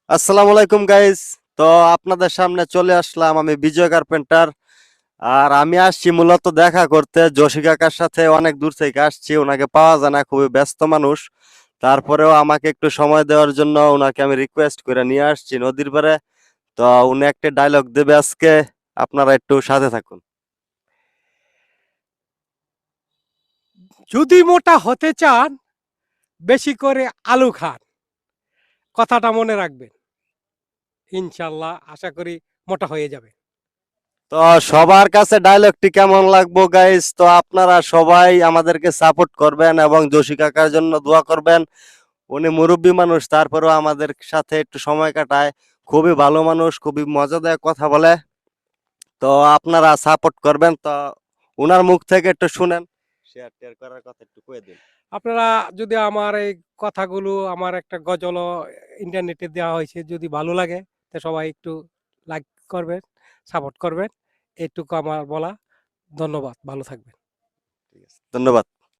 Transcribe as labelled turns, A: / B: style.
A: আসসালামু আলাইকুম গাইস। তো আপনাদের সামনে চলে আসলাম আমি বিজয় কার্পেন্টার। আর আমি আসছি মূলত দেখা করতে জসি কাকার সাথে। অনেক দূর থেকে আসছি, ওনাকে পাওয়া যায় না, খুবই ব্যস্ত মানুষ। তারপরেও আমাকে একটু সময় দেওয়ার জন্য ওনাকে আমি রিকোয়েস্ট করে নিয়ে আসছি নদীর পাড়ে। তো উনি একটা ডায়লগ দেবে আজকে, আপনারা একটু সাথে থাকুন।
B: যদি মোটা হতে চান বেশি করে আলু খান, কথাটা মনে রাখবেন। ইনশাল্লাহ আশা করি মোটা হয়ে যাবে।
A: তো সবার কাছে ডায়লগটি কেমন লাগবো গাইস? তো আপনারা সবাই আমাদেরকে সাপোর্ট করবেন এবং জসি কাকার জন্য দোয়া করবেন। উনি মুরব্বী মানুষ, তারপরেও আমাদের সাথে একটু সময় কাটায়। খুবই ভালো মানুষ, খুবই মজাদার কথা বলে। তো আপনারা সাপোর্ট করবেন। তো উনার মুখ থেকে একটু শুনেন, শেয়ার টেয়ার করার কথা একটু কয়ে দিন।
B: আপনারা যদি আমার এই কথাগুলো, আমার একটা গজলও ইন্টারনেটে দেওয়া হয়েছে, যদি ভালো লাগে তো সবাই একটু লাইক করবেন, সাপোর্ট করবেন। এইটুকু আমার বলা। ধন্যবাদ, ভালো থাকবেন।
A: ঠিক আছে, ধন্যবাদ।